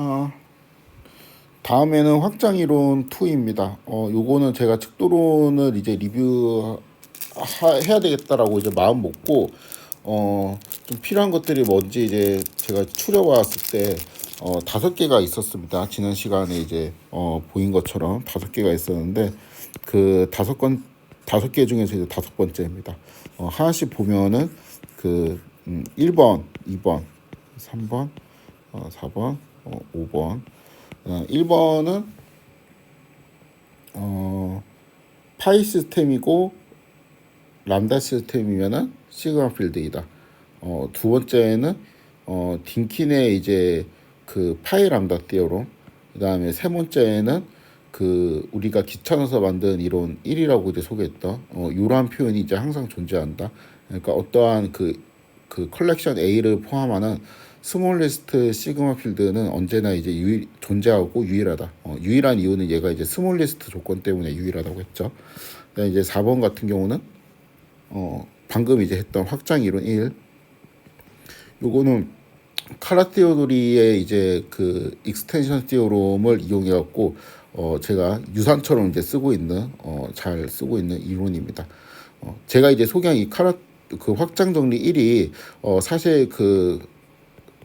어, 다음에는 확장 이론 2입니다. 요거는 제가 측도론을 이제 해야 되겠다라고 이제 마음 먹고, 좀 필요한 것들이 뭔지 이제 제가 추려봤을 때, 5개가 있었습니다. 지난 시간에 이제, 보인 것처럼 5개가 있었는데, 그 5개 중에서 이제 5번째입니다. 하나씩 보면은, 1번, 2번, 3번, 4번, 5번. 1번은 파이 시스템이고 람다 시스템이면은 시그마 필드이다. 두 번째는 딘킨의 이제 그 파이 람다 띠어롬. 그다음에 세 번째는 그 우리가 귀찮아서 만든 이론 1이라고 이제 소개했던 이러한 표현이 이제 항상 존재한다. 그러니까 어떠한 그 컬렉션 A를 포함하는 스몰 리스트 시그마 필드는 언제나 이제 존재하고 유일하다. 유일한 이유는 얘가 이제 스몰 리스트 조건 때문에 유일하다고 했죠. 그다음에 이제 4번 같은 경우는 방금 이제 했던 확장 이론 1. 요거는 카라 테오도리의 이제 그 익스텐션 티오롬을 이용해 갖고 제가 유산처럼 이제 쓰고 있는 잘 쓰고 있는 이론입니다. 제가 이제 소개한 이 그 확장 정리 1이 사실 그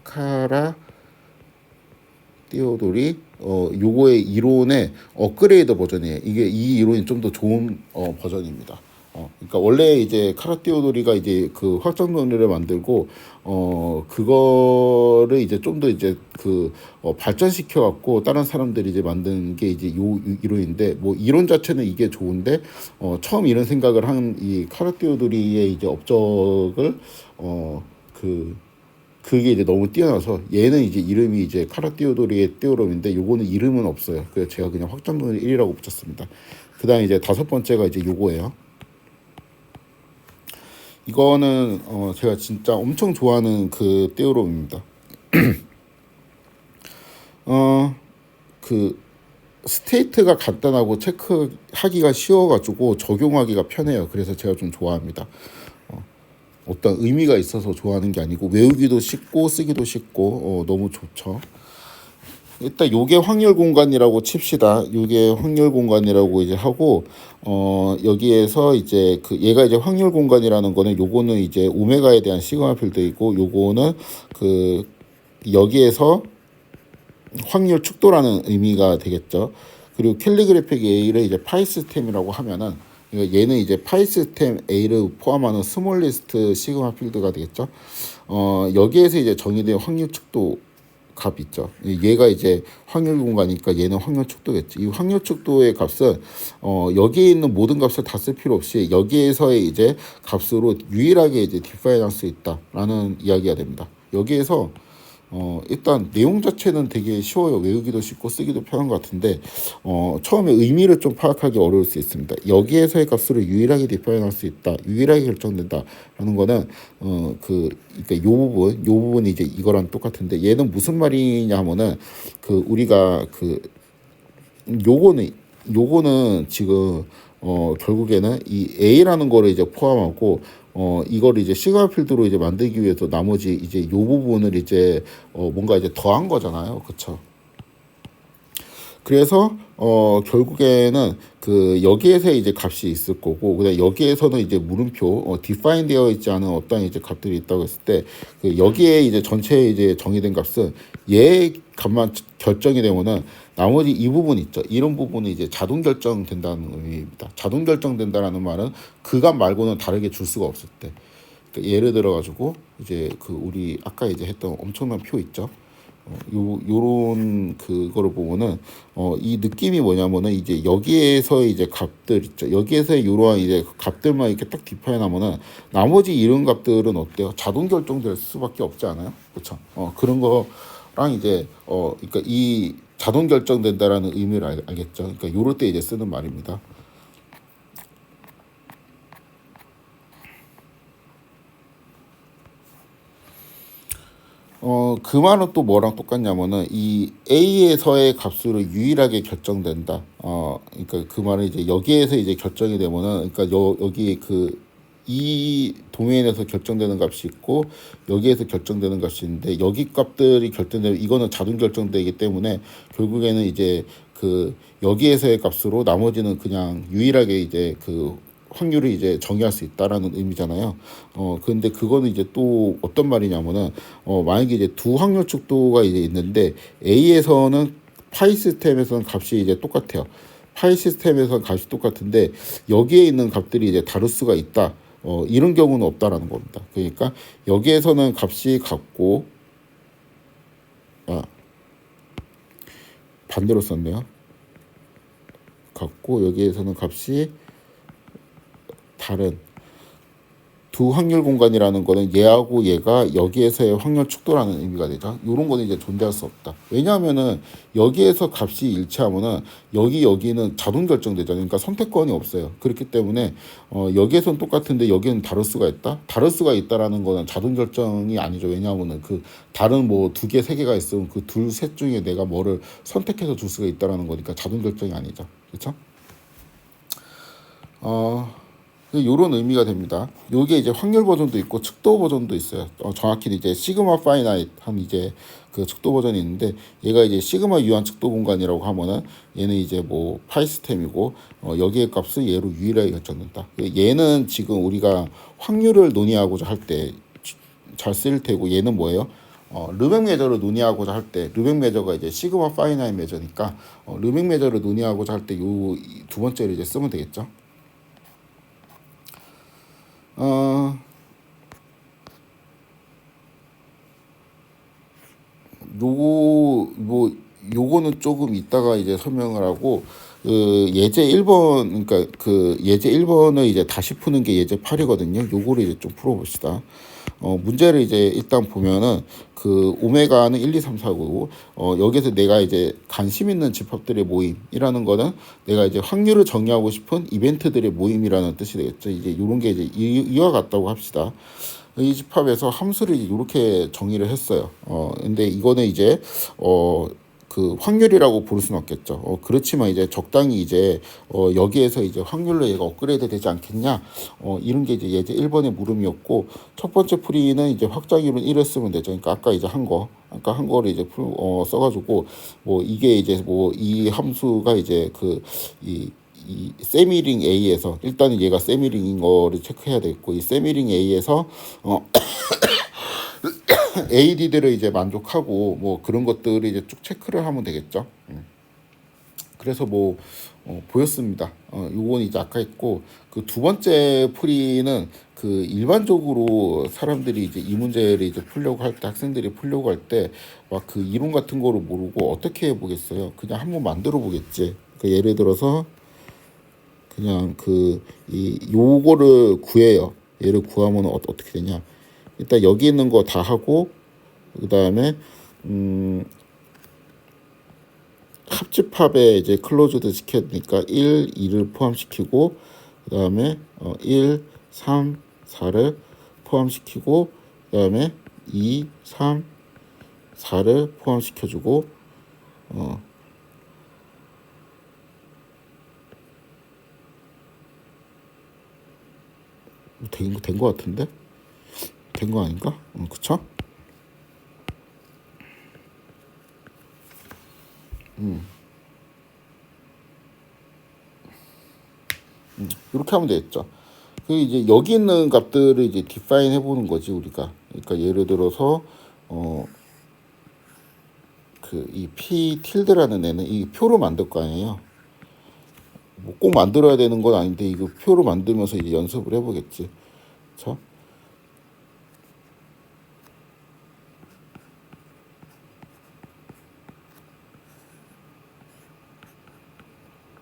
카라 띠오돌이 요거의 이론의 업그레이드 버전이에요. 이게 이 이론이 좀 더 좋은 버전입니다. 그러니까 원래 이제 카라 띠오돌이가 이제 그 확장 정리를 만들고 그거를 이제 좀 더 이제 발전시켜 갖고 다른 사람들이 이제 만든 게 이제 요 이론인데, 뭐 이론 자체는 이게 좋은데 처음 이런 생각을 한 이 카라 띠오돌이의 이제 업적을 그게 이제 너무 뛰어나서 얘는 이제 이름이 이제 카라 띠오도리의 띠오롬인데 요거는 이름은 없어요. 그래서 제가 그냥 확장본을 1이라고 붙였습니다. 그 다음에 이제 5번째가 이제 요거예요. 이거는 제가 진짜 엄청 좋아하는 그 띠오롬입니다. 그 스테이트가 간단하고 체크하기가 쉬워가지고 적용하기가 편해요. 그래서 제가 좀 좋아합니다. 어떤 의미가 있어서 좋아하는 게 아니고 외우기도 쉽고 쓰기도 쉽고 너무 좋죠. 일단 요게 확률 공간이라고 칩시다. 요게 확률 공간이라고 이제 하고 여기에서 이제 그 얘가 이제 확률 공간이라는 거는 요거는 이제 오메가에 대한 시그마 필드이고, 요거는 그 여기에서 확률 축도라는 의미가 되겠죠. 그리고 캘리그래픽 A를 이제 파이 시스템이라고 하면은 얘는 이제 파이 시스템 A를 포함하는 스몰 리스트 시그마 필드가 되겠죠. 여기에서 이제 정의된 확률 축도 값 있죠. 얘가 이제 확률 공간이니까 얘는 확률 축도겠지. 이 확률 축도의 값은 여기에 있는 모든 값을 다 쓸 필요 없이 여기에서의 이제 값으로 유일하게 이제 디파인할 수 있다라는 이야기가 됩니다. 여기에서 일단 내용 자체는 되게 쉬워요. 외우기도 쉽고 쓰기도 편한 것 같은데 처음에 의미를 좀 파악하기 어려울 수 있습니다. 여기에서의 값으로 유일하게 디파인할 수 있다, 유일하게 결정된다라는 거는 그러니까 요 부분이 이제 이거랑 똑같은데, 얘는 무슨 말이냐 하면은 우리가 요거는 지금 결국에는 이 A라는 거를 이제 포함하고 이걸 이제 시그마 필드로 이제 만들기 위해서 나머지 이제 요 부분을 이제 뭔가 이제 더한 거잖아요. 그쵸? 그래서 결국에는 여기에서 이제 값이 있을 거고, 그다음 여기에서는 이제 물음표 define 되어 있지 않은 어떤 이제 값들이 있다고 했을 때 여기에 이제 전체에 이제 정의된 값은 얘 값만 결정이 되면은 나머지 이 부분 있죠. 이런 부분이 이제 자동 결정된다는 의미입니다. 자동 결정된다라는 말은 그 값 말고는 다르게 줄 수가 없을 때. 그러니까 예를 들어 가지고 이제 우리 아까 이제 했던 엄청난 표 있죠. 요런 그거를 보면은 이 느낌이 뭐냐면은 이제 여기에서 이제 값들 있죠. 여기에서 요러한 이제 값들만 이렇게 딱 디파인하면은 나머지 이런 값들은 어때요? 자동 결정될 수밖에 없지 않아요? 그렇죠? 그런 거랑 이제 그러니까 이 자동 결정된다라는 의미를 알겠죠. 그러니까 요럴 때 이제 쓰는 말입니다. 그 말은 또 뭐랑 똑같냐면은 이 A에서의 값으로 유일하게 결정된다. 그러니까 그 말은 이제 여기에서 이제 결정이 되면은, 그러니까 여기 이 도메인에서 결정되는 값이 있고 여기에서 결정되는 값이 있는데 여기 값들이 결정되면 이거는 자동 결정되기 때문에 결국에는 이제 그 여기에서의 값으로 나머지는 그냥 유일하게 이제 그 확률을 이제 정의할 수 있다라는 의미잖아요. 근데 그거는 이제 또 어떤 말이냐면은 만약에 이제 두 확률 축도가 이제 있는데 A에서는 파이 시스템에서는 값이 이제 똑같아요. 파이 시스템에서는 값이 똑같은데 여기에 있는 값들이 이제 다를 수가 있다. 이런 경우는 없다라는 겁니다. 그러니까 여기에서는 값이 같고 반대로 썼네요. 같고 여기에서는 값이 다른 두 확률 공간이라는 거는 얘하고 얘가 여기에서의 확률 축도라는 의미가 되죠. 이런 거는 이제 존재할 수 없다. 왜냐하면은 여기에서 값이 일치하면은 여기는 자동 결정되잖아요. 그러니까 선택권이 없어요. 그렇기 때문에 여기에서는 똑같은데 여기는 다를 수가 있다. 다를 수가 있다라는 거는 자동 결정이 아니죠. 왜냐하면은 그 다른 뭐 두 개, 세 개가 있으면 그 둘, 셋 중에 내가 뭐를 선택해서 줄 수가 있다라는 거니까 자동 결정이 아니죠. 그렇죠? 요런 의미가 됩니다. 요게 이제 확률 버전도 있고 측도 버전도 있어요. 정확히는 이제 시그마 파이나이트 한 이제 그 측도 버전이 있는데 얘가 이제 시그마 유한 측도 공간이라고 하면은 얘는 이제 뭐 파이스템이고 여기의 값을 얘로 유일하게 결정된다. 얘는 지금 우리가 확률을 논의하고자 할 때 잘 쓰일 테고 얘는 뭐예요? 르벡 메저를 논의하고자 할 때 르벡 메저가 이제 시그마 파이나이트 메저니까 르벡 메저를 논의하고자 할 때 요 두 번째를 이제 쓰면 되겠죠. 요거 뭐 요거는 조금 이따가 이제 설명을 하고 그 예제 1번 그러니까 그 예제 1번을 이제 다시 푸는 게 예제 8이거든요. 요거를 이제 좀 풀어 봅시다. 문제를 이제 일단 보면은 그 오메가는 1, 2, 3, 4고 여기서 내가 이제 관심 있는 집합들의 모임이라는 거는 내가 이제 확률을 정의하고 싶은 이벤트들의 모임이라는 뜻이 되겠죠. 이제 요런 게 이제 이와 같다고 합시다. 이 집합에서 함수를 이렇게 정의를 했어요. 근데 이거는 이제 그 확률이라고 부를 수는 없겠죠. 그렇지만 이제 적당히 이제 여기에서 이제 확률로 얘가 업그레이드 되지 않겠냐. 이런 게 이제 예제 1번의 물음이었고 첫 번째 풀이는 이제 확장이론 1을 쓰면 되죠. 그러니까 아까 이제 아까 한 거를 이제 써가지고 뭐 이게 이제 뭐 이 함수가 이제 이 세미링 A에서 일단은 얘가 세미링인 거를 체크해야 되겠고 이 세미링 A에서 AD들을 이제 만족하고 뭐 그런 것들을 이제 쭉 체크를 하면 되겠죠. 그래서 뭐 보였습니다. 요건 이제 아까 했고 그 두 번째 풀이는 그 일반적으로 사람들이 이제 이 문제를 이제 풀려고 할 때 학생들이 풀려고 할 때 막 그 이론 같은 거를 모르고 어떻게 해보겠어요. 그냥 한번 만들어 보겠지. 그러니까 예를 들어서 그냥 요거를 구해요. 얘를 구하면 어떻게 되냐? 일단 여기 있는 거 다 하고 그 다음에 합집합에 이제 클로즈드 시켜야 되니까 1, 2를 포함시키고 그 다음에 1, 3, 4를 포함시키고 그 다음에 2, 3, 4를 포함시켜주고 된 거 같은데? 된 거 아닌가? 그쵸? 이렇게 하면 되겠죠. 그 이제 여기 있는 값들을 이제 디파인 해보는 거지 우리가. 그러니까 예를 들어서 그 이 p 틸드라는 애는 이 표로 만들 거 아니에요. 뭐 꼭 만들어야 되는 건 아닌데 이거 표로 만들면서 이제 연습을 해보겠지. 자,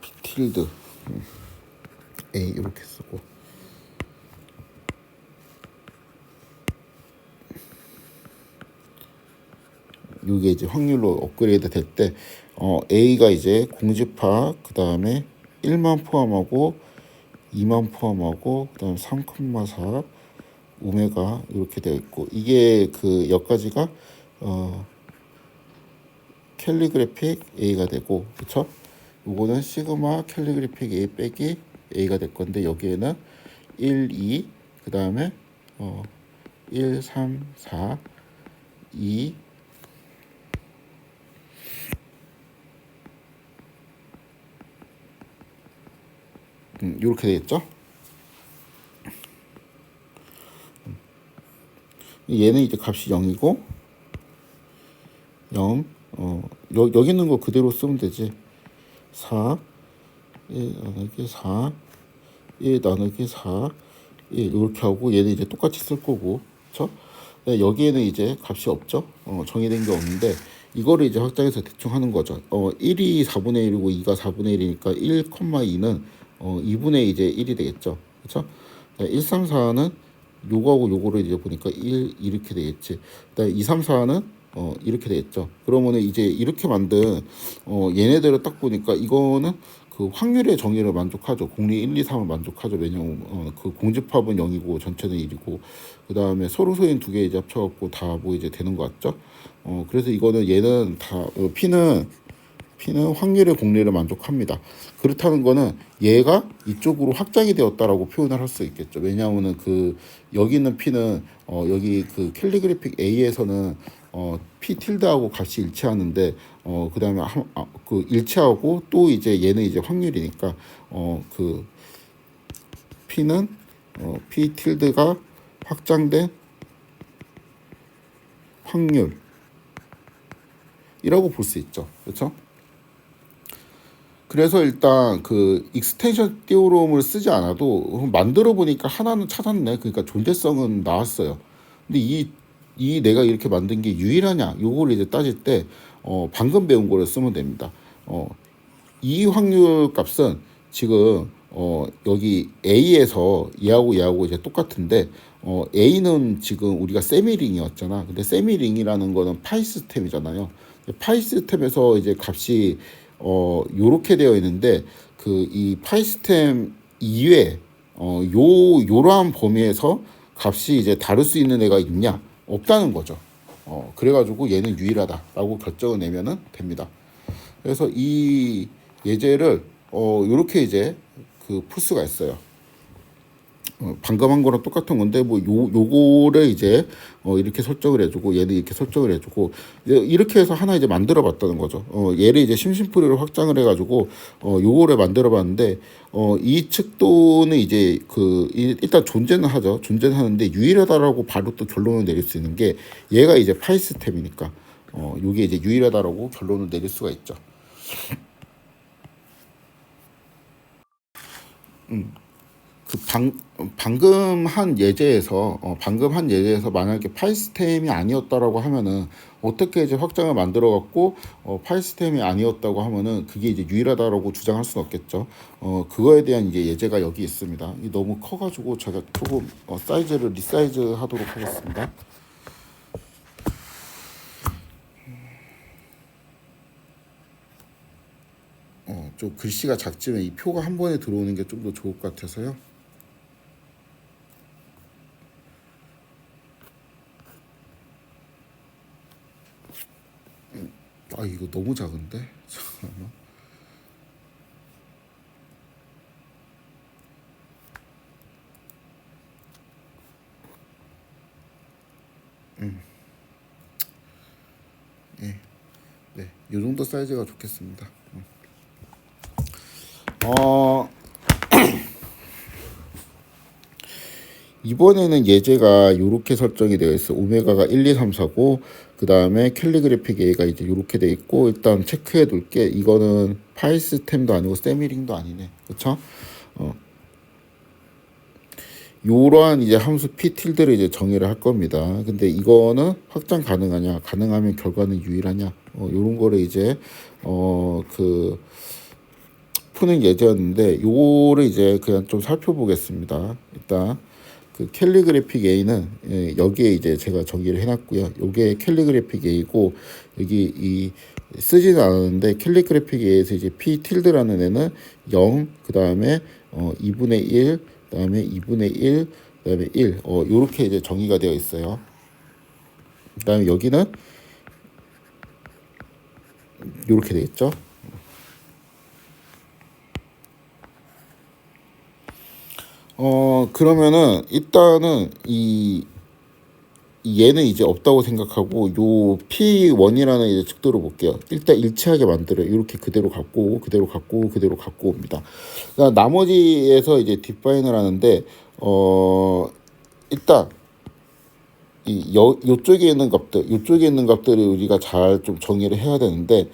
p 틸드 A 이렇게 쓰고. 이게 이제 확률로 업그레이드 될 때 A가 이제 공집합 그 다음에 1만 포함하고 2만 포함하고 그 다음 3,4 오메가 이렇게 되어 있고 이게 그 여기까지가 캘리그래픽 A가 되고 그쵸? 요거는 시그마 캘리그래픽 A 빼기 A가 될 건데 여기에는 1, 2 그 다음에 1, 3, 4, 2, 이렇게 되겠죠. 얘는 이제 값이 0이고 0 여기 있는 거 그대로 쓰면 되지. 4 1 나누기 4 1 나누기 4 1 이렇게 하고 얘는 이제 똑같이 쓸 거고 그쵸? 여기에는 이제 값이 없죠. 정의된 게 없는데 이거를 이제 확장해서 대충 하는 거죠. 1이 4분의 1이고 2가 4분의 1이니까 1, 2는 2분의 이제 1이 되겠죠. 그쵸? 1, 3, 4는 요거하고 요거를 이제 보니까 1 이렇게 되겠지. 그다음에 2, 3, 4는 이렇게 되겠죠. 그러면은 이제 이렇게 만든 얘네들을 딱 보니까 이거는 그 확률의 정의를 만족하죠. 공리 1, 2, 3을 만족하죠. 왜냐면 그 공집합은 0이고 전체는 1이고 그 다음에 서로 소인 두 개 이제 합쳐갖고 다 뭐 이제 되는 것 같죠. 그래서 이거는 얘는 다 P는 확률의 공리를 만족합니다. 그렇다는 거는 얘가 이쪽으로 확장이 되었다라고 표현을 할 수 있겠죠. 왜냐하면은 그 여기 있는 P는 여기 그 캘리그래픽 A에서는 P tilde하고 값이 일치하는데 그다음에 그 일치하고 또 이제 얘는 이제 확률이니까 그 P는 P tilde가 확장된 확률이라고 볼 수 있죠. 그렇죠? 그래서 일단 그 익스텐션 띠오롬을 쓰지 않아도 만들어 보니까 하나는 찾았네. 그러니까 존재성은 나왔어요. 근데 이 내가 이렇게 만든 게 유일하냐? 요거를 이제 따질 때 방금 배운 거를 쓰면 됩니다. 이 확률 값은 지금 여기 A에서 얘하고 이제 똑같은데 A는 지금 우리가 세미링이었잖아. 근데 세미링이라는 거는 파이 시스템이잖아요. 파이 시스템에서 이제 값이 요렇게 되어 있는데 그 이 파이 시스템 이외에 요러한 범위에서 값이 이제 다를 수 있는 애가 있냐? 없다는 거죠. 그래가지고 얘는 유일하다라고 결정을 내면은 됩니다. 그래서 이 예제를 요렇게 이제 그 풀 수가 있어요. 방금 한 거랑 똑같은 건데 뭐 요거를 이제 이렇게 설정을 해주고 얘는 이렇게 설정을 해주고 이렇게 해서 하나 이제 만들어 봤다는 거죠. 얘를 이제 심심풀이로 확장을 해가지고 요거를 만들어 봤는데 이 측도는 이제 그 일단 존재는 하죠. 존재는 하는데 유일하다라고 바로 또 결론을 내릴 수 있는 게 얘가 이제 파이 시스템이니까 요게 이제 유일하다라고 결론을 내릴 수가 있죠. 그 방금 한 예제에서 만약에 파이 시스템이 아니었다라고 하면은 어떻게 이제 확장을 만들어 갖고 파이 시스템이 아니었다고 하면은 그게 이제 유일하다라고 주장할 수는 없겠죠. 그거에 대한 이제 예제가 여기 있습니다. 이 너무 커가지고 제가 조금 사이즈를 리사이즈 하도록 하겠습니다. 좀 글씨가 작지만 이 표가 한 번에 들어오는 게 좀 더 좋을 것 같아서요. 아 이거 너무 작은데 잠깐만. 네, 이 정도 사이즈가 좋겠습니다. 어 이번에는 예제가 이렇게 설정이 되어 있어. 오메가가 1, 2, 3, 4고 그 다음에 캘리그래픽 A가 이제 이렇게 돼 있고 일단 체크해 둘게. 이거는 파이 시스템도 아니고 세미링도 아니네. 그쵸? 요러한 이제 함수 p tilde를 이제 정의를 할 겁니다. 근데 이거는 확장 가능하냐? 가능하면 결과는 유일하냐? 요런 거를 이제 그 푸는 예제였는데 요거를 이제 그냥 좀 살펴보겠습니다. 일단 그 캘리그래픽 A는 여기에 이제 제가 정의를 해놨고요. 요게 캘리그래픽 A고 여기 이 쓰지는 않았는데 캘리그래픽 A에서 이제 P tilde라는 애는 0, 그 다음에 2분의 1, 그 다음에 2분의 1, 그 다음에 1, 요렇게 이제 정의가 되어 있어요. 그 다음에 여기는 요렇게 되겠죠. 그러면은 일단은 이 얘는 이제 없다고 생각하고 요 P1이라는 이제 측도를 볼게요. 일단 일치하게 만들어요. 이렇게 그대로 갖고 오고 그대로 갖고 오고 그대로 갖고 옵니다. 그러니까 나머지에서 이제 디파인을 하는데 일단 요쪽에 있는 값들, 요쪽에 있는 값들을 우리가 잘 좀 정의를 해야 되는데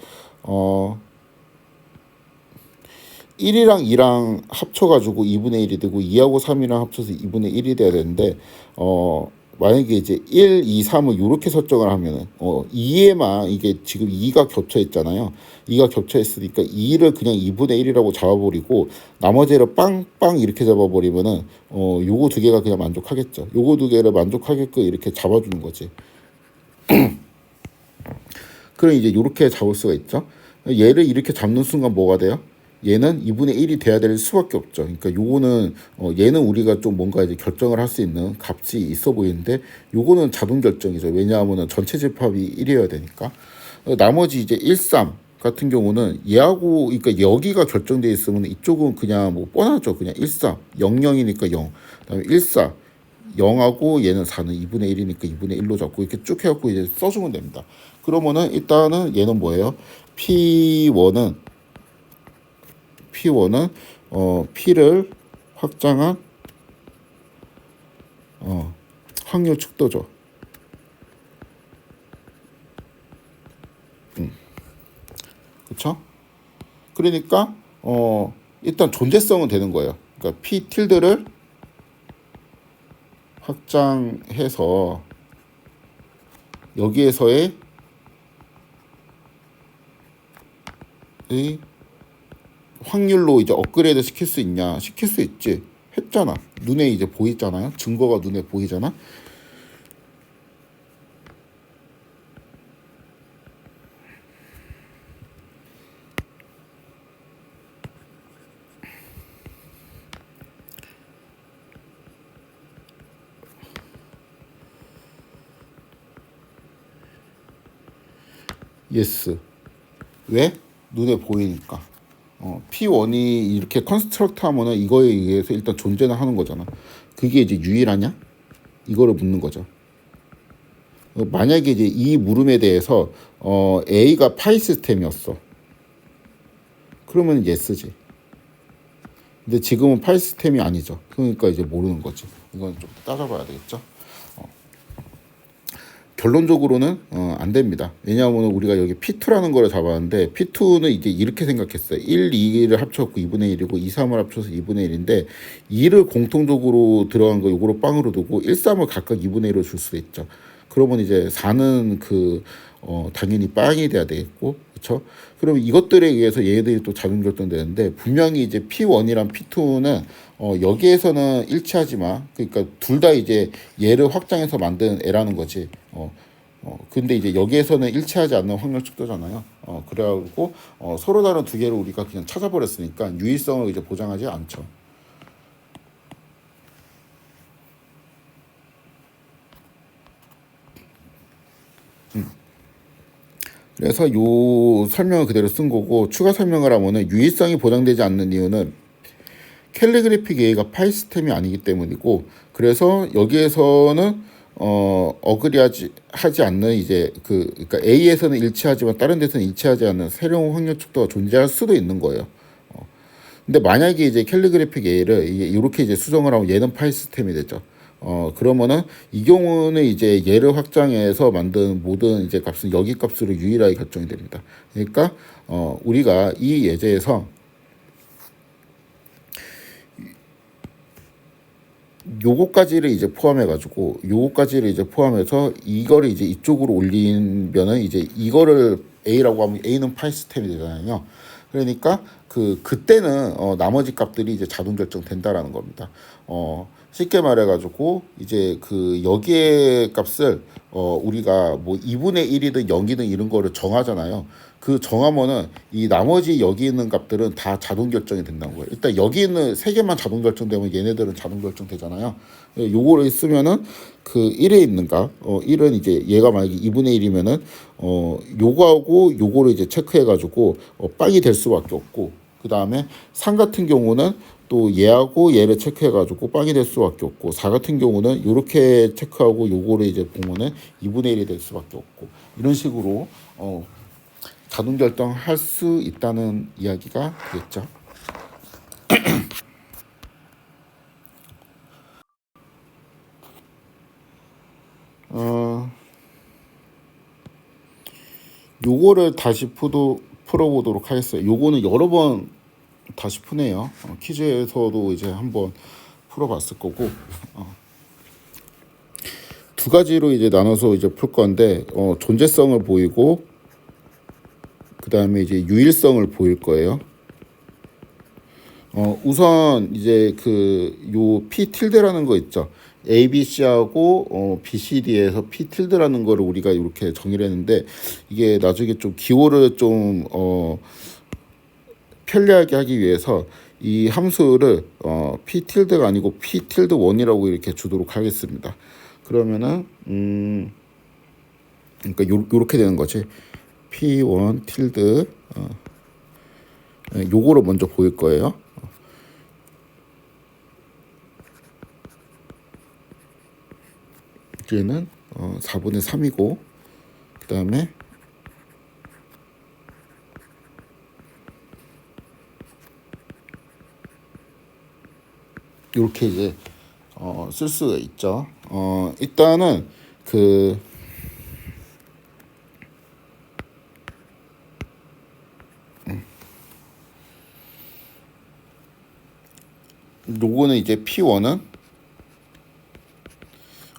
1이랑 2랑 합쳐가지고 2분의 1이 되고 2하고 3이랑 합쳐서 2분의 1이 돼야 되는데 만약에 이제 1, 2, 3을 이렇게 설정을 하면은 2에만 이게 지금 2가 겹쳐 있잖아요. 2가 겹쳐 있으니까 2를 그냥 2분의 1이라고 잡아버리고 나머지를 빵빵 이렇게 잡아버리면은 요거 두 개가 그냥 만족하겠죠. 요거 두 개를 만족하게끔 이렇게 잡아주는 거지. 그럼 이제 이렇게 잡을 수가 있죠. 얘를 이렇게 잡는 순간 뭐가 돼요? 얘는 2분의 1이 돼야 될 수밖에 없죠. 그러니까 요거는 얘는 우리가 좀 뭔가 이제 결정을 할 수 있는 값이 있어 보이는데 요거는 자동 결정이죠. 왜냐하면 전체 집합이 1이어야 되니까. 나머지 이제 1, 3 같은 경우는 얘하고 그러니까 여기가 결정돼 있으면 이쪽은 그냥 뭐 뻔하죠. 그냥 1, 3 0, 0이니까 0. 그다음에 1, 4 0하고 얘는 4는 2분의 1이니까 2분의 1로 잡고 이렇게 쭉 해갖고 이제 써주면 됩니다. 그러면은 일단은 얘는 뭐예요? P1은 P를 확장한 확률 축도죠. 그렇죠? 그러니까 일단 존재성은 되는 거예요. 그러니까 P tilde를 확장해서 여기에서의 확률로 이제 업그레이드 시킬 수 있냐? 시킬 수 있지. 했잖아. 눈에 이제 보이잖아요. 증거가 눈에 보이잖아. 예스. 왜? 눈에 보이니까. P1이 이렇게 컨스트럭트 하면은 이거에 의해서 일단 존재는 하는 거잖아. 그게 이제 유일하냐? 이거를 묻는 거죠. 만약에 이제 이 물음에 대해서 A가 파이 시스템이었어. 그러면 예스지. 근데 지금은 파이 시스템이 아니죠. 그러니까 이제 모르는 거지. 이건 좀 따져봐야 되겠죠. 결론적으로는 안 됩니다. 왜냐하면 우리가 여기 P2라는 거를 잡았는데 P2는 이제 이렇게 생각했어요. 1, 2를 합쳐서 2분의 1이고 2, 3을 합쳐서 2분의 1인데 2를 공통적으로 들어간 거 요거로 빵으로 두고 1, 3을 각각 2분의 1로 줄 수도 있죠. 그러면 이제 4는 당연히 빵이 돼야 되겠고, 그렇죠? 그럼 이것들에 의해서 얘네들이 또 자동 결정되는데 분명히 이제 P1이랑 P2는 여기에서는 일치하지만 그러니까 둘 다 이제 얘를 확장해서 만든 애라는 거지. 근데 이제 여기에서는 일치하지 않는 확률 축도잖아요. 그래가지고 서로 다른 두 개를 우리가 그냥 찾아버렸으니까 유일성을 이제 보장하지 않죠. 그래서 요 설명을 그대로 쓴 거고 추가 설명을 하면은 유일성이 보장되지 않는 이유는 캘리그래픽 A가 파이 시스템이 아니기 때문이고 그래서 여기에서는 하지 않는 이제 그러니까 A에서는 일치하지만 다른 데서는 일치하지 않는 새로운 확률 축도가 존재할 수도 있는 거예요. 근데 만약에 이제 캘리그래픽 A를 이렇게 이제 수정을 하면 얘는 파이 시스템이 되죠. 그러면은 이 경우는 이제 얘를 확장해서 만든 모든 이제 값은 여기 값으로 유일하게 결정이 됩니다. 그러니까 우리가 이 예제에서 요거까지를 이제 포함해서 이거를 이제 이쪽으로 올리면은 이제 이거를 A라고 하면 A는 파이 시스템이 되잖아요. 그러니까 그때는 나머지 값들이 이제 자동 결정된다라는 겁니다. 쉽게 말해가지고 이제 여기에 값을 우리가 뭐 2분의 1이든 0이든 이런 거를 정하잖아요. 그 정하면은 이 나머지 여기 있는 값들은 다 자동 결정이 된다는 거예요. 일단 여기 있는 세 개만 자동 결정되면 얘네들은 자동 결정되잖아요. 요거를 쓰면은 1에 있는 값, 1은 이제 얘가 만약에 2분의 1이면은 요거하고 요거를 이제 체크해가지고 빵이 될 수밖에 없고 그 다음에 3 같은 경우는 또 얘하고 얘를 체크해가지고 빵이 될 수밖에 없고 4 같은 경우는 이렇게 체크하고 요거를 이제 보면은 2분의 1이 될 수밖에 없고 이런 식으로 자동 결정할 수 있다는 이야기가 되겠죠. 요거를 다시 풀어보도록 하겠어요. 요거는 여러 번 다시 푸네요. 퀴즈에서도 이제 한번 풀어봤을 거고 두 가지로 이제 나눠서 이제 풀 건데 존재성을 보이고 그 다음에 이제 유일성을 보일 거예요. 우선 이제 그 요 p tilde라는 거 있죠. A, B, C하고 B, C, D에서 p tilde라는 거를 우리가 이렇게 정의를 했는데 이게 나중에 좀 기호를 좀 편리하게 하기 위해서 이 함수를 p tilde가 아니고 p tilde 1이라고 이렇게 주도록 하겠습니다. 그러면은 그러니까 요렇게 되는 거지. p1 tilde 요거를 먼저 보일 거예요. 얘는 4분의 3이고 그 다음에 이렇게 이제 쓸 수가 있죠. 일단은 그 요거는 이제 P1은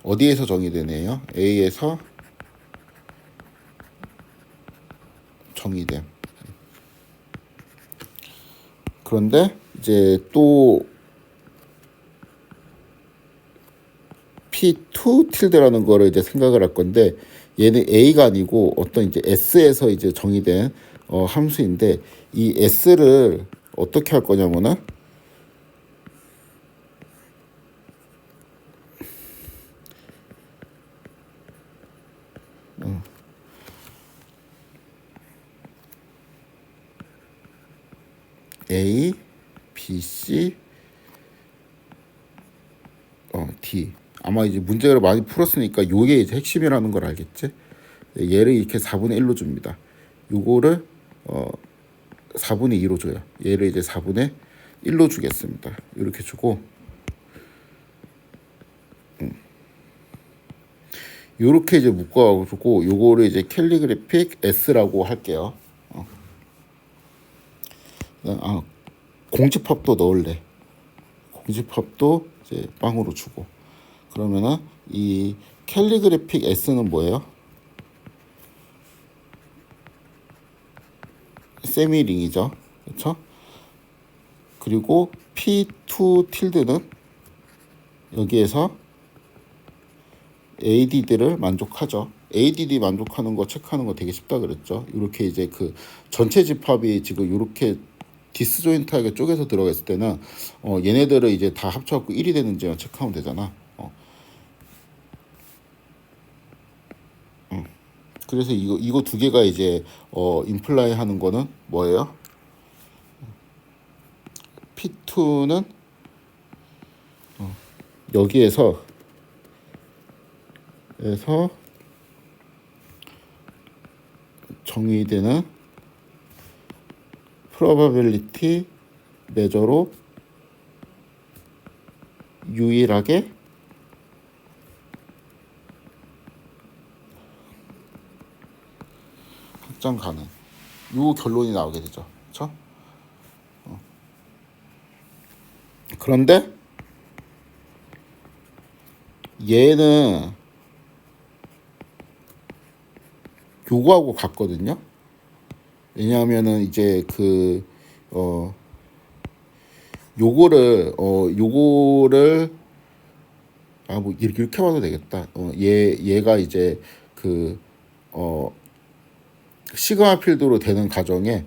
어디에서 정의되네요. A에서 정의됨. 그런데 이제 또 P2 tilde라는 거를 이제 생각을 할 건데 얘는 A가 아니고 어떤 이제 S에서 이제 정의된 함수인데 이 S를 어떻게 할 거냐면은 A, B, C, D. 아마 이제 문제를 많이 풀었으니까 요게 이제 핵심이라는 걸 알겠지? 얘를 이렇게 4분의 1로 줍니다. 요거를 4분의 2로 줘요. 얘를 이제 4분의 1로 주겠습니다. 이렇게 주고 요렇게 이제 묶어가지고 요거를 이제 캘리그래픽 S라고 할게요. 공집합도 넣을래. 공집합도 이제 빵으로 주고 그러면은 이 캘리그래픽 S는 뭐예요? 세미링이죠. 그렇죠? 그리고 P2 tilde는 여기에서 ADD를 만족하죠. ADD 만족하는 거 체크하는 거 되게 쉽다 그랬죠. 이렇게 이제 그 전체 집합이 지금 이렇게 디스조인트하게 쪼개서 들어가 있을 때는 얘네들을 이제 다 합쳐갖고 1이 되는지만 체크하면 되잖아. 그래서 이거 두 개가 이제 임플라이 하는 거는 뭐예요? P2는 여기에서 정의되는 probability measure로 유일하게 확정 가능. 요 결론이 나오게 되죠. 그렇죠? 그런데 얘는 요거하고 같거든요. 왜냐하면은 이제 그 요거를 뭐 이렇게 봐도 되겠다. 얘가 이제 그 시그마 필드로 되는 과정에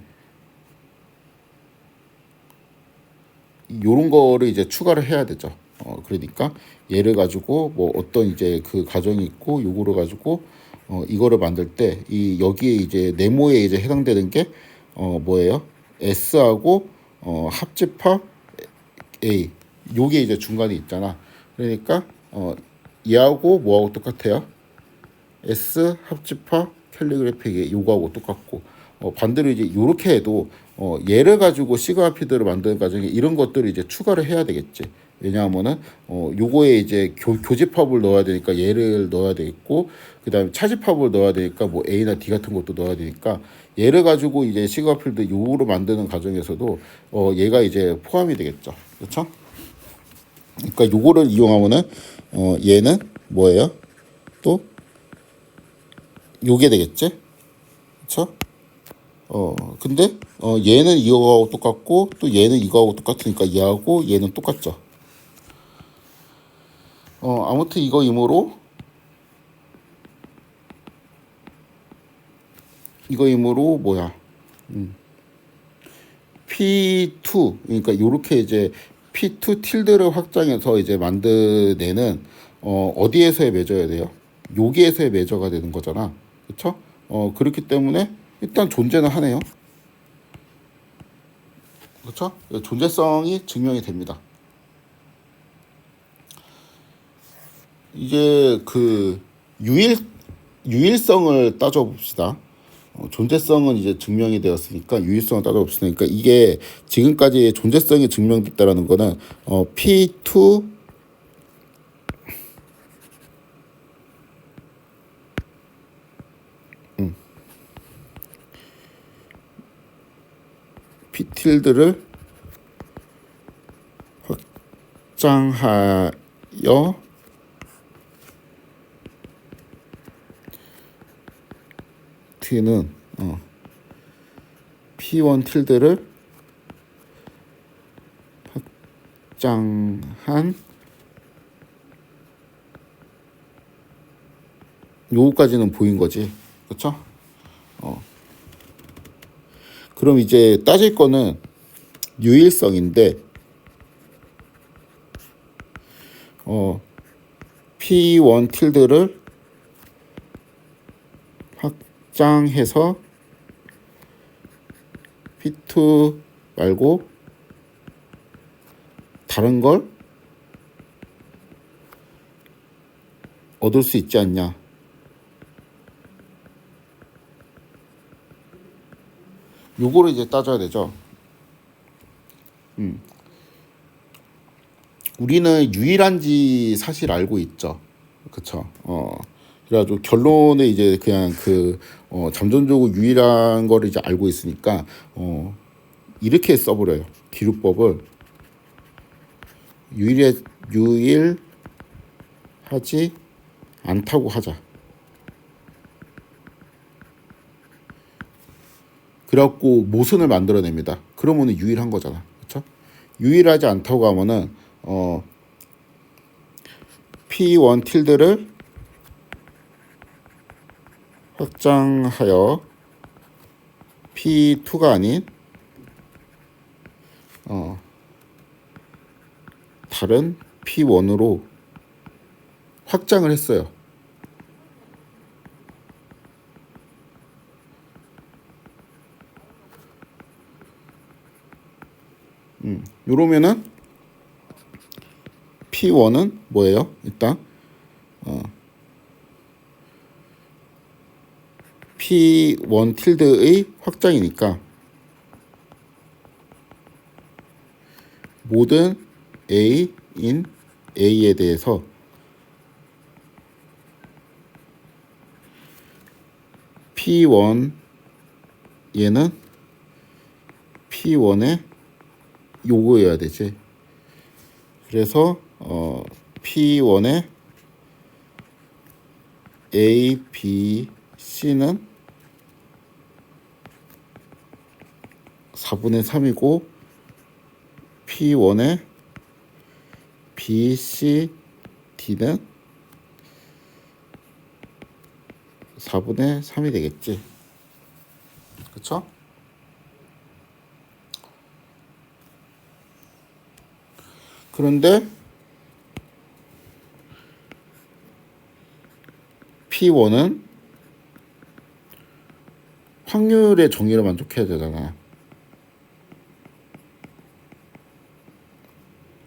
요런 거를 이제 추가를 해야 되죠. 그러니까 얘를 가지고 뭐 어떤 이제 그 과정이 있고 요거를 가지고 이거를 만들 때 이 여기에 이제 네모에 이제 해당되는 게 뭐예요? S하고 합집합 A. 요게 이제 중간에 있잖아. 그러니까 얘하고 뭐하고 똑같아요? S 합집합 캘리그래픽이 요거하고 똑같고 반대로 이제 요렇게 해도 얘를 가지고 시그마피드를 만드는 과정에 이런 것들을 이제 추가를 해야 되겠지. 왜냐하면은 요거에 이제 교집합을 넣어야 되니까 얘를 넣어야 되겠고 그다음에 차집합을 넣어야 되니까 뭐 A나 D 같은 것도 넣어야 되니까 얘를 가지고 이제 시그마필드 요로 만드는 과정에서도 얘가 이제 포함이 되겠죠. 그렇죠? 그러니까 요거를 이용하면은 얘는 뭐예요? 또 요게 되겠지? 그렇죠? 근데 얘는 이거하고 똑같고 또 얘는 이거하고 똑같으니까 얘하고 얘는 똑같죠. 아무튼 이거 이므로 뭐야? P2 그러니까 요렇게 이제 P2 틸드를 확장해서 이제 만드내는 어디에서의 매저야 돼요? 여기에서의 매저가 되는 거잖아. 그렇죠? 그렇기 때문에 일단 존재는 하네요. 그렇죠? 존재성이 증명이 됩니다. 이제 그 유일성을 따져봅시다. 존재성은 이제 증명이 되었으니까 유일성을 따져봅시다. 그러니까 이게 지금까지 존재성이 증명됐다라는 거는 P2 P 틸드를 확장하여 T는 P1 틸드를 확장한 요거까지는 보인 거지. 그렇죠? 그럼 이제 따질 거는 유일성인데 P1 틸드를 확장해서 P2 말고 다른 걸 얻을 수 있지 않냐. 요거를 이제 따져야 되죠. 우리는 유일한지 사실 알고 있죠. 그쵸? 그래가지고 결론은 이제 그냥 잠정적으로 유일한 거를 이제 알고 있으니까 이렇게 써버려요. 기류법을 유일하지 않다고 하자. 그래갖고 모순을 만들어냅니다. 그러면은 유일한 거잖아. 그렇죠? 유일하지 않다고 하면은 P1 틸드를 확장하여 P2가 아닌 다른 P1으로 확장을 했어요. 요러면은 P1은 뭐예요? 일단 P1 틸드의 확장이니까 모든 A인 A에 대해서 P1 얘는 P1의 요거여야 되지. 그래서 P1의 A, B, C는 4분의 3이고 P1의 B, C, D는 4분의 3이 되겠지. 그쵸? 그런데 P1은 확률의 정의를 만족해야 되잖아.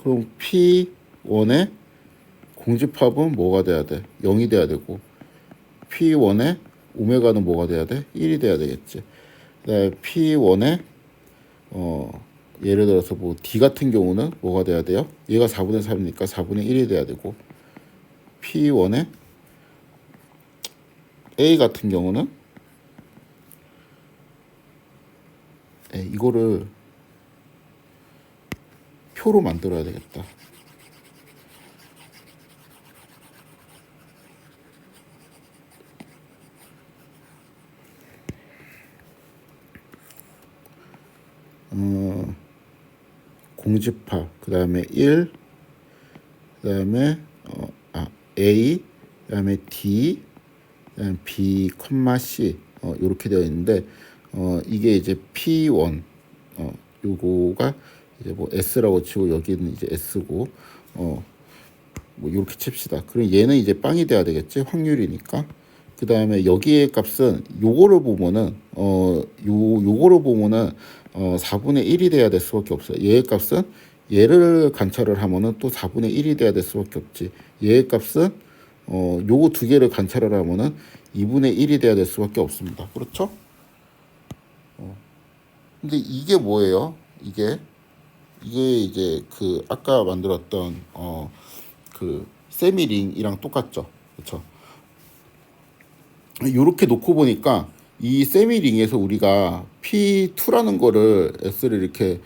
그럼 P1의 공집합은 뭐가 돼야 돼? 0이 돼야 되고 P1의 오메가는 뭐가 돼야 돼? 1이 돼야 되겠지. 그다음에 P1의 예를 들어서 뭐 D 같은 경우는 뭐가 돼야 돼요? 얘가 4분의 3이니까 4분의 1이 돼야 되고 P1의 A 같은 경우는 이거를 표로 만들어야 되겠다. 공집합 그 다음에 1, 그 다음에 A, 그 다음에 D, 그 다음에 B, C 이렇게 되어 있는데 이게 이제 P1 요거가 이제 뭐 S라고 치고 여기는 이제 S고 뭐 이렇게 칩시다. 그럼 얘는 이제 빵이 돼야 되겠지, 확률이니까. 그 다음에 여기의 값은 요거를 보면은 요거를 보면은 4분의 1이 돼야 될 수밖에 없어요. 얘의 값은 얘를 관찰을 하면은 또 4분의 1이 돼야 될 수밖에 없지. 얘의 값은 요거 두 개를 관찰을 하면은 2분의 1이 돼야 될 수밖에 없습니다. 그렇죠? 근데 이게 뭐예요? 이게 이제 그 아까 만들었던 그 세미링이랑 똑같죠. 그렇죠? 이렇게 놓고 보니까 이 세미링에서 우리가 P2라는 거를 S를 이렇게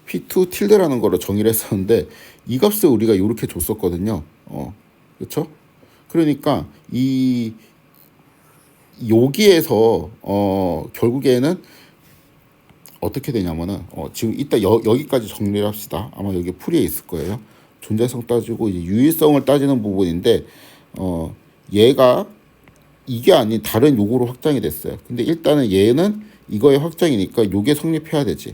P2 틸드라는 거를 정의를 했었는데 이 값을 우리가 이렇게 줬었거든요. 그렇죠? 그러니까 이 여기에서 결국에는 어떻게 되냐면은 지금 이따 여기까지 정리를 합시다. 아마 여기 풀이에 있을 거예요. 존재성 따지고 이제 유일성을 따지는 부분인데 얘가 이게 아닌 다른 요구로 확장이 됐어요. 근데 일단은 얘는 이거의 확장이니까 요게 성립해야 되지.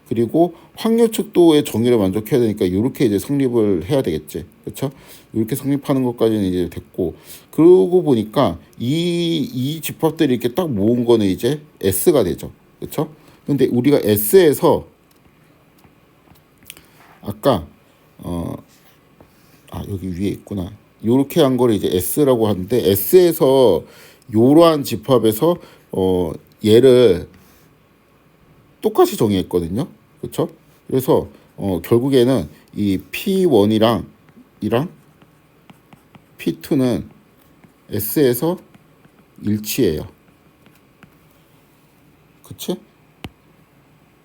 그리고 확률 측도의 정의를 만족해야 되니까 이렇게 이제 성립을 해야 되겠지. 그렇죠? 이렇게 성립하는 것까지는 이제 됐고, 그러고 보니까 이 집합들이 이렇게 딱 모은 거는 이제 S가 되죠. 그렇죠? 근데 우리가 S에서 아까 여기 위에 있구나. 요렇게 한 거를 이제 S라고 하는데 S에서 요러한 집합에서 얘를 똑같이 정의했거든요. 그렇죠? 그래서 결국에는 이 P1이랑 P2는 S에서 일치해요. 그치?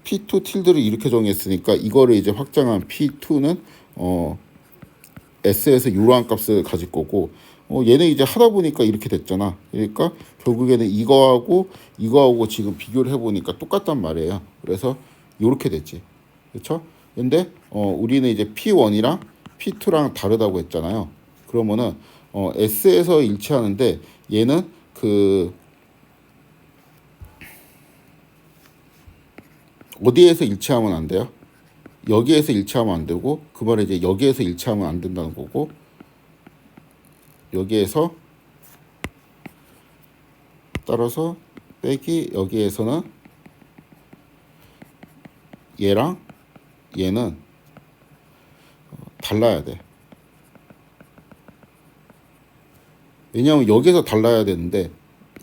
P2 틸드를 이렇게 정했으니까 이거를 이제 확장한 P2는 S에서 이러한 값을 가질 거고 얘는 이제 하다 보니까 이렇게 됐잖아. 그러니까 결국에는 이거하고 지금 비교를 해보니까 똑같단 말이에요. 그래서 이렇게 됐지. 그렇죠? 근데 우리는 이제 P1이랑 P2랑 다르다고 했잖아요. 그러면은 S에서 일치하는데 얘는 그 어디에서 일치하면 안 돼요? 여기에서 일치하면 안 되고 그 말은 이제 여기에서 일치하면 안 된다는 거고 여기에서 따라서 빼기 여기에서는 얘랑 얘는 달라야 돼. 왜냐하면 여기에서 달라야 되는데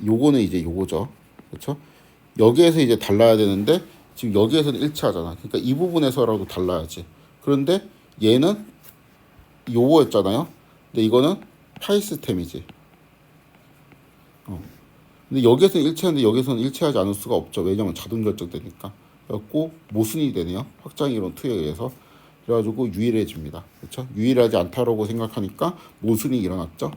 요거는 이제 요거죠. 그렇죠? 여기에서 이제 달라야 되는데 지금 여기에서는 일치하잖아. 그러니까 이 부분에서라도 달라야지. 그런데 얘는 요거였잖아요. 근데 이거는 파이스템이지. 근데 여기에서는 일치하는데 여기에서는 일치하지 않을 수가 없죠. 왜냐면 자동 결정되니까. 그래갖고 모순이 되네요. 확장이론 2에 의해서. 그래가지고 유일해집니다. 그렇죠? 유일하지 않다라고 생각하니까 모순이 일어났죠.